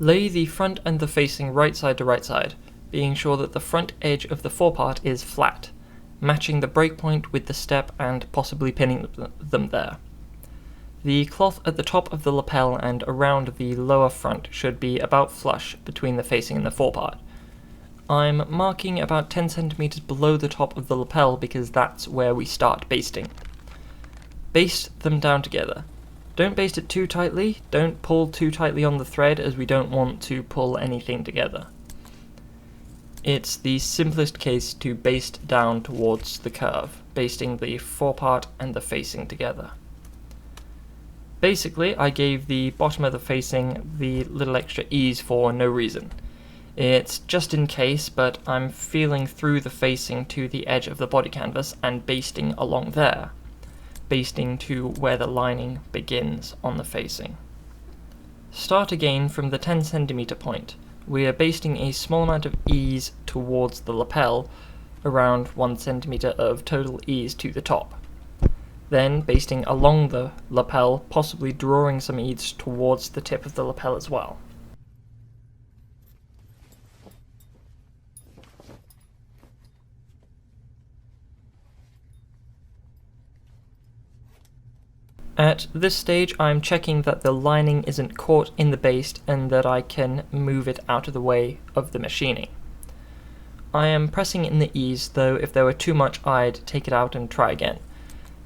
Lay the front and the facing right side to right side, being sure that the front edge of the forepart is flat, matching the breakpoint with the step and possibly pinning them there. The cloth at the top of the lapel and around the lower front should be about flush between the facing and the forepart. I'm marking about 10 centimeters below the top of the lapel because that's where we start basting. Baste them down together. Don't baste it too tightly, don't pull too tightly on the thread as we don't want to pull anything together. It's the simplest case to baste down towards the curve, basting the forepart and the facing together. Basically, I gave the bottom of the facing the little extra ease for no reason. It's just in case, but I'm feeling through the facing to the edge of the body canvas and basting along there, basting to where the lining begins on the facing. Start again from the 10 centimeter point. We are basting a small amount of ease towards the lapel, around 1 centimeter of total ease to the top. Then basting along the lapel, possibly drawing some ease towards the tip of the lapel as well. At this stage, I'm checking that the lining isn't caught in the baste and that I can move it out of the way of the machining. I am pressing in the ease, though if there were too much I'd take it out and try again.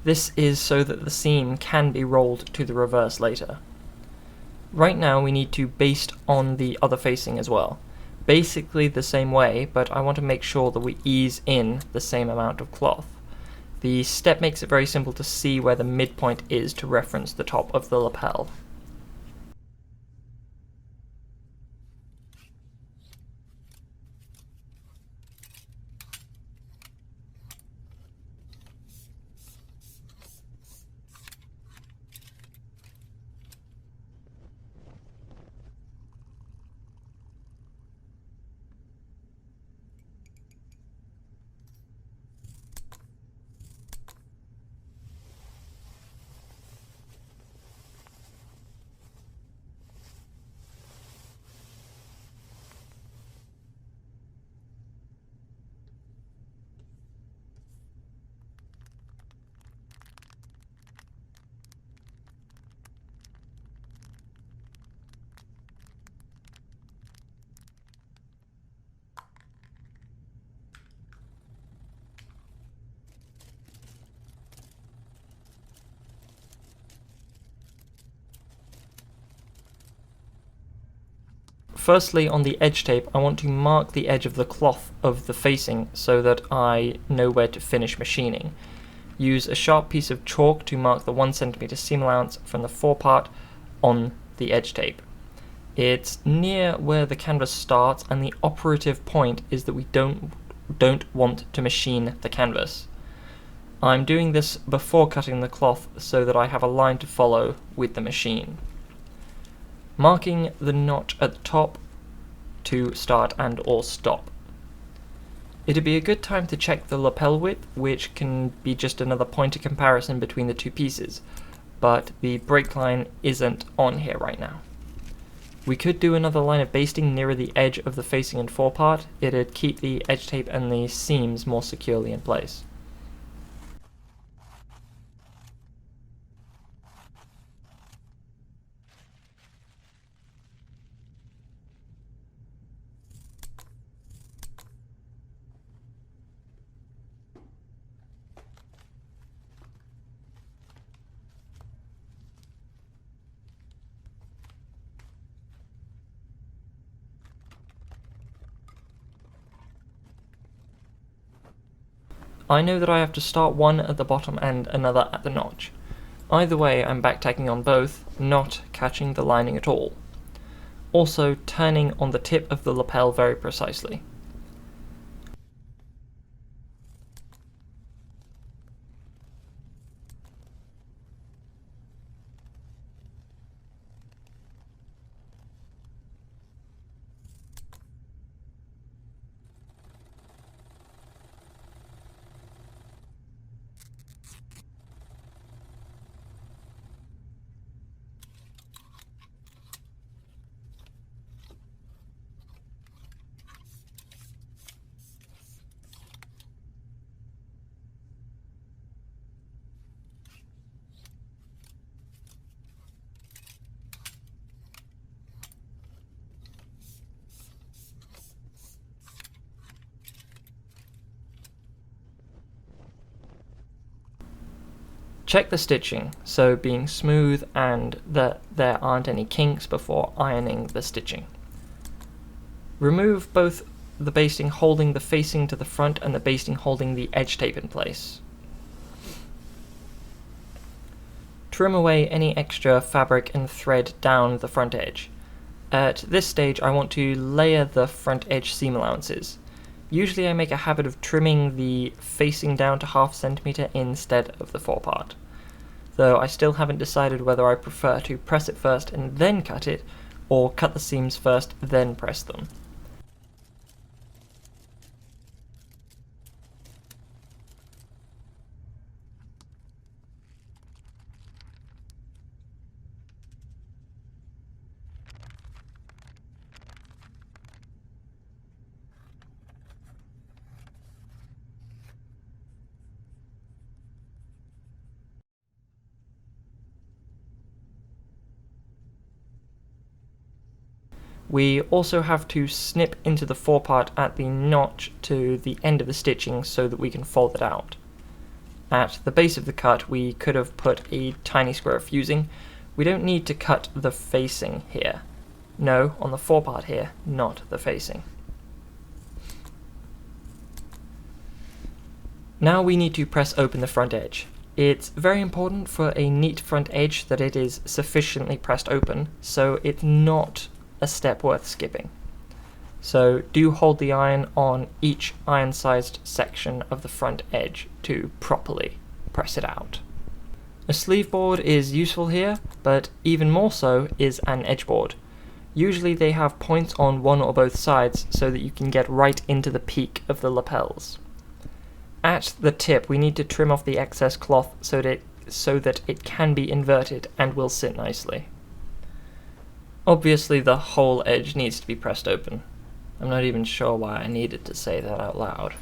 This is so that the seam can be rolled to the reverse later. Right now we need to baste on the other facing as well. Basically the same way, but I want to make sure that we ease in the same amount of cloth. The step makes it very simple to see where the midpoint is to reference the top of the lapel. Firstly, on the edge tape, I want to mark the edge of the cloth of the facing so that I know where to finish machining. Use a sharp piece of chalk to mark the 1 centimeter seam allowance from the forepart on the edge tape. It's near where the canvas starts, and the operative point is that we don't want to machine the canvas. I'm doing this before cutting the cloth so that I have a line to follow with the machine. Marking the notch at the top to start and or stop. It'd be a good time to check the lapel width, which can be just another pointer comparison between the two pieces, but the break line isn't on here right now. We could do another line of basting nearer the edge of the facing and forepart. It'd keep the edge tape and the seams more securely in place. I know that I have to start one at the bottom and another at the notch. Either way, I'm backtacking on both, not catching the lining at all. Also, turning on the tip of the lapel very precisely. Check the stitching, so being smooth and that there aren't any kinks before ironing the stitching. Remove both the basting holding the facing to the front and the basting holding the edge tape in place. Trim away any extra fabric and thread down the front edge. At this stage I want to layer the front edge seam allowances. Usually I make a habit of trimming the facing down to 1/2 centimeter instead of the forepart, though I still haven't decided whether I prefer to press it first and then cut it, or cut the seams first then press them. We also have to snip into the forepart at the notch to the end of the stitching so that we can fold it out. At the base of the cut we could have put a tiny square of fusing. We don't need to cut the facing here. No, on the forepart here, not the facing. Now we need to press open the front edge. It's very important for a neat front edge that it is sufficiently pressed open, so it's not a step worth skipping. So do hold the iron on each iron-sized section of the front edge to properly press it out. A sleeve board is useful here, but even more so is an edge board. Usually they have points on one or both sides so that you can get right into the peak of the lapels. At the tip we need to trim off the excess cloth so that it can be inverted and will sit nicely. Obviously the whole edge needs to be pressed open. I'm not even sure why I needed to say that out loud.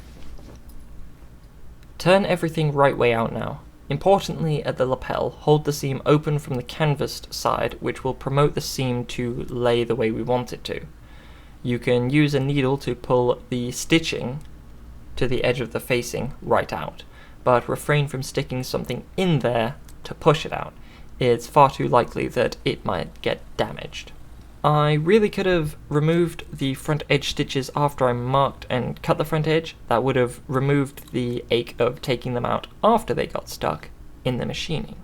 Turn everything right way out now. Importantly, at the lapel, hold the seam open from the canvased side, which will promote the seam to lay the way we want it to. You can use a needle to pull the stitching to the edge of the facing right out, but refrain from sticking something in there to push it out. It's far too likely that it might get damaged. I really could have removed the front edge stitches after I marked and cut the front edge. That would have removed the ache of taking them out after they got stuck in the machining.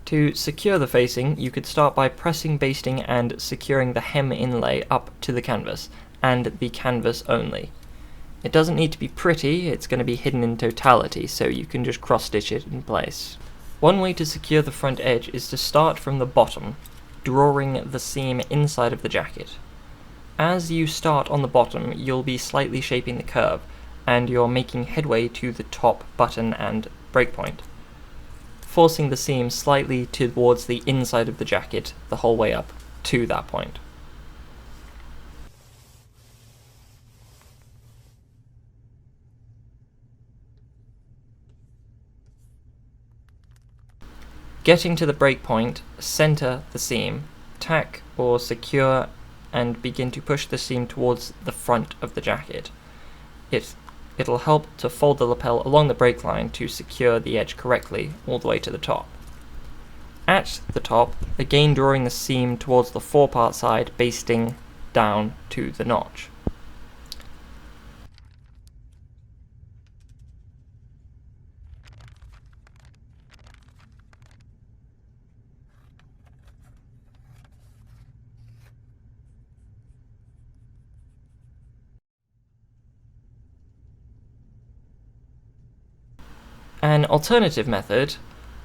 To secure the facing, you could start by pressing basting and securing the hem inlay up to the canvas, and the canvas only. It doesn't need to be pretty, it's going to be hidden in totality, so you can just cross-stitch it in place. One way to secure the front edge is to start from the bottom, drawing the seam inside of the jacket. As you start on the bottom, you'll be slightly shaping the curve, and you're making headway to the top button and breakpoint, forcing the seam slightly towards the inside of the jacket the whole way up to that point. Getting to the breakpoint, center the seam, tack or secure, and begin to push the seam towards the front of the jacket. It'll help to fold the lapel along the break line to secure the edge correctly all the way to the top. At the top, again drawing the seam towards the forepart side, basting down to the notch. An alternative method,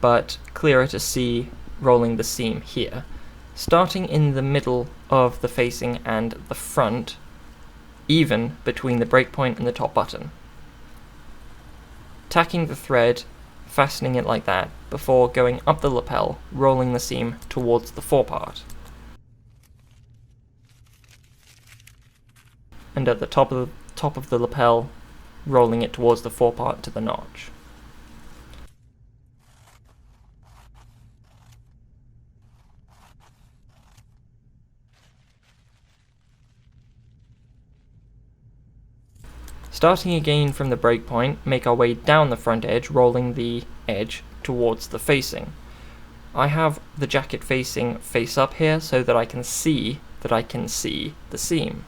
but clearer to see rolling the seam here, starting in the middle of the facing and the front, even between the breakpoint and the top button. Tacking the thread, fastening it like that, before going up the lapel, rolling the seam towards the forepart. And at the top of the lapel, rolling it towards the forepart to the notch. Starting again from the breakpoint, make our way down the front edge, rolling the edge towards the facing. I have the jacket facing face up here so that I can see the seam.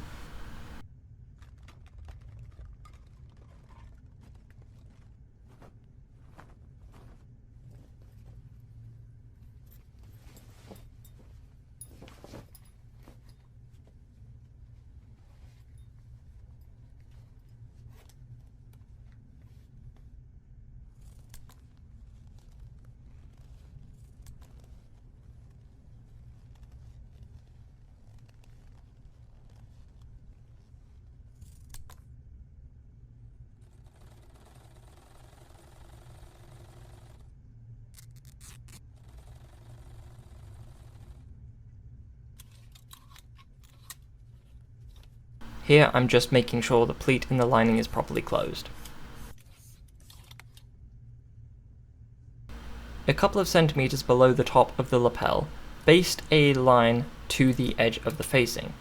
Here I'm just making sure the pleat in the lining is properly closed. A couple of centimeters below the top of the lapel, baste a line to the edge of the facing.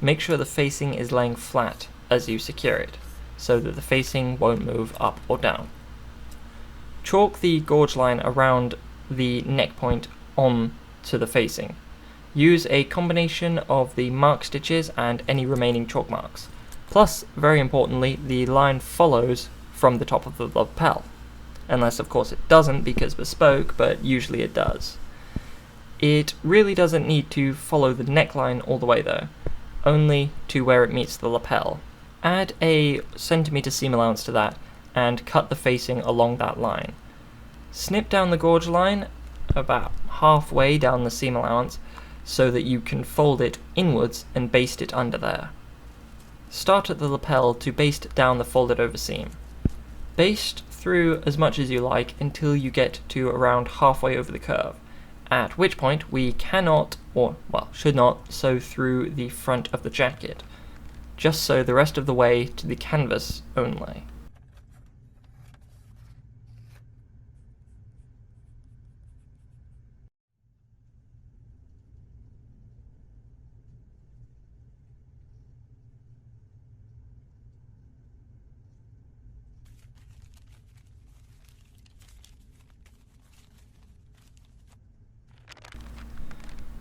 Make sure the facing is laying flat as you secure it, so that the facing won't move up or down. Chalk the gorge line around the neck point on to the facing. Use a combination of the mark stitches and any remaining chalk marks. Plus, very importantly, the line follows from the top of the lapel. Unless of course it doesn't because bespoke, but usually it does. It really doesn't need to follow the neckline all the way though, only to where it meets the lapel. Add a centimeter seam allowance to that and cut the facing along that line. Snip down the gorge line about halfway down the seam allowance so that you can fold it inwards and baste it under there. Start at the lapel to baste down the folded over seam. Baste through as much as you like until you get to around halfway over the curve, at which point we cannot, or well, should not, sew through the front of the jacket. Just sew the rest of the way to the canvas only.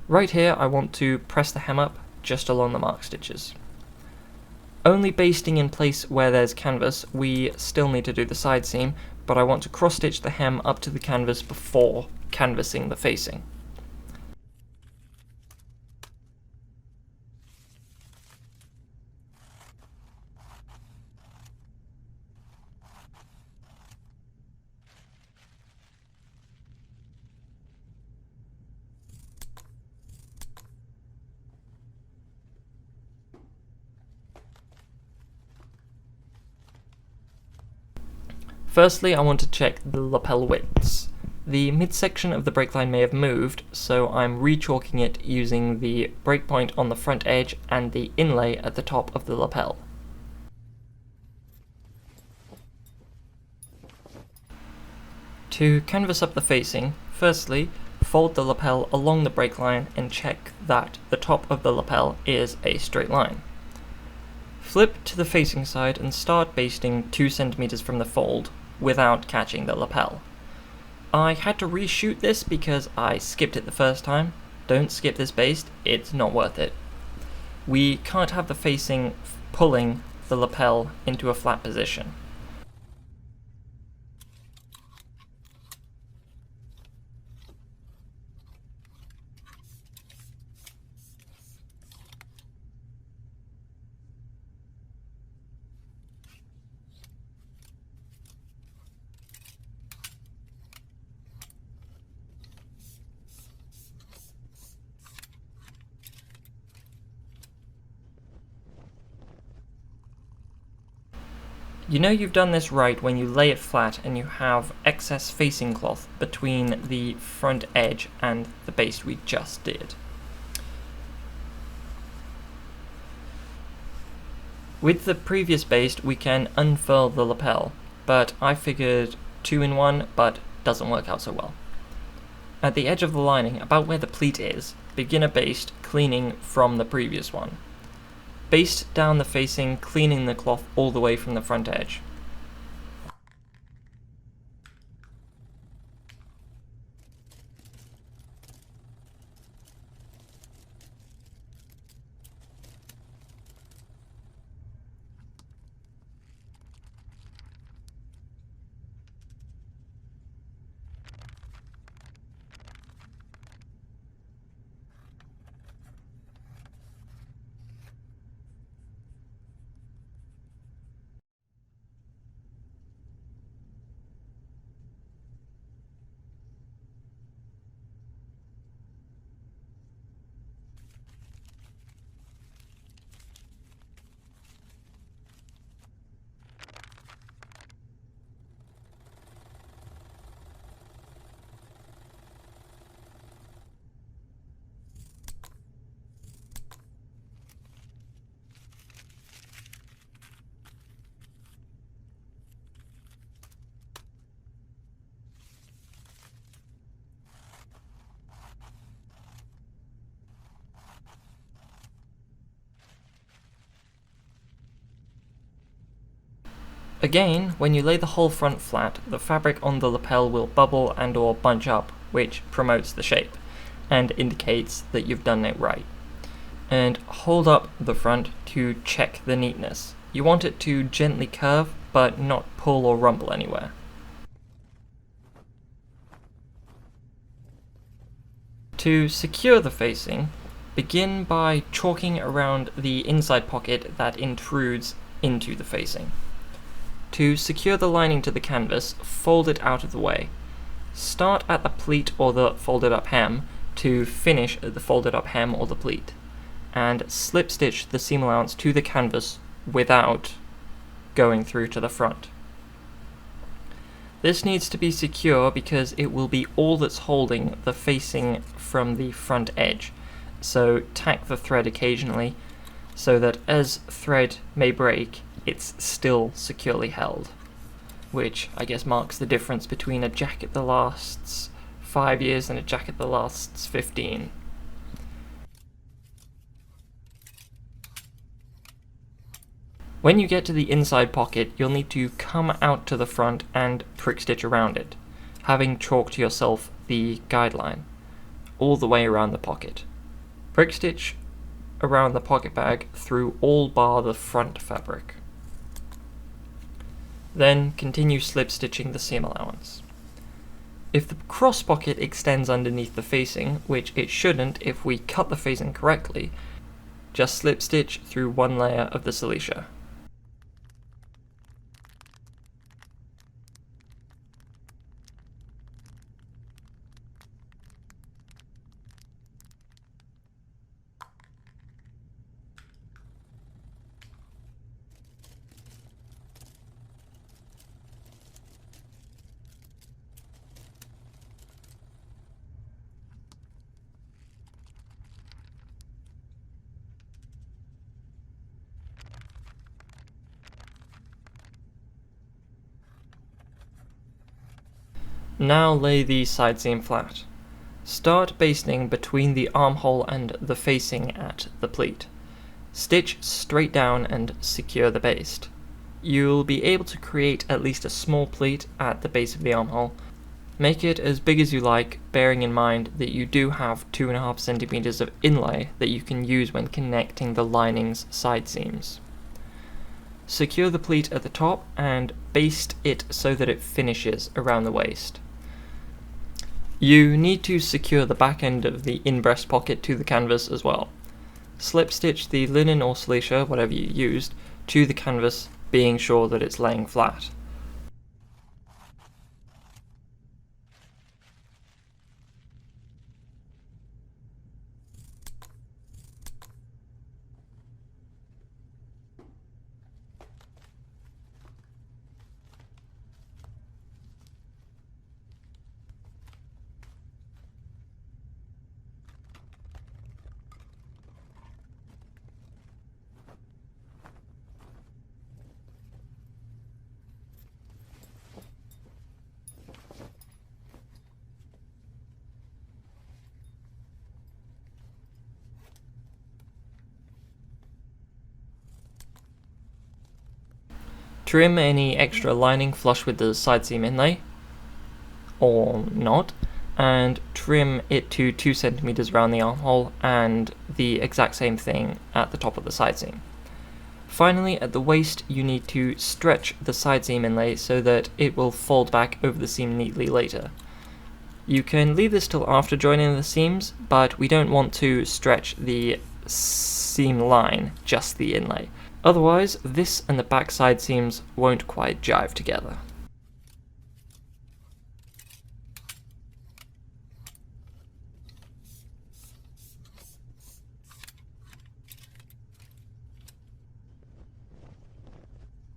Right here I want to press the hem up just along the mark stitches. Only basting in place where there's canvas, we still need to do the side seam, but I want to cross stitch the hem up to the canvas before canvassing the facing. Firstly, I want to check the lapel widths. The midsection of the breakline may have moved, so I'm re-chalking it using the breakpoint on the front edge and the inlay at the top of the lapel. To canvas up the facing, firstly, fold the lapel along the breakline and check that the top of the lapel is a straight line. Flip to the facing side and start basting 2 centimeters from the fold without catching the lapel. I had to reshoot this because I skipped it the first time. Don't skip this baste, it's not worth it. We can't have the facing pulling the lapel into a flat position. You know you've done this right when you lay it flat and you have excess facing cloth between the front edge and the baste we just did. With the previous baste we can unfurl the lapel, but I figured 2 in 1, but doesn't work out so well. At the edge of the lining, about where the pleat is, begin a baste cleaning from the previous one. Baste down the facing, cleaning the cloth all the way from the front edge. Again, when you lay the whole front flat, the fabric on the lapel will bubble and or bunch up, which promotes the shape and indicates that you've done it right. And hold up the front to check the neatness. You want it to gently curve, but not pull or rumble anywhere. To secure the facing, begin by chalking around the inside pocket that intrudes into the facing. To secure the lining to the canvas, fold it out of the way. Start at the pleat or the folded up hem to finish at the folded up hem or the pleat, and slip stitch the seam allowance to the canvas without going through to the front. This needs to be secure because it will be all that's holding the facing from the front edge, so tack the thread occasionally so that as thread may break, it's still securely held, which I guess marks the difference between a jacket that lasts 5 years and a jacket that lasts 15. When you get to the inside pocket, you'll need to come out to the front and prick stitch around it, having chalked yourself the guideline all the way around the pocket. Prick stitch around the pocket bag through all bar the front fabric. Then continue slip stitching the seam allowance. If the cross pocket extends underneath the facing, which it shouldn't if we cut the facing correctly, just slip stitch through one layer of the silicea. Now lay the side seam flat. Start basting between the armhole and the facing at the pleat. Stitch straight down and secure the baste. You'll be able to create at least a small pleat at the base of the armhole. Make it as big as you like, bearing in mind that you do have 2.5 centimeters of inlay that you can use when connecting the lining's side seams. Secure the pleat at the top and baste it so that it finishes around the waist. You need to secure the back end of the in-breast pocket to the canvas as well. Slip stitch the linen or silicea, whatever you used, to the canvas, being sure that it's laying flat. Trim any extra lining flush with the side seam inlay, or not, and trim it to 2 centimeters around the armhole and the exact same thing at the top of the side seam. Finally, at the waist, you need to stretch the side seam inlay so that it will fold back over the seam neatly later. You can leave this till after joining the seams, but we don't want to stretch the seam line, just the inlay. Otherwise, this and the back side seams won't quite jive together.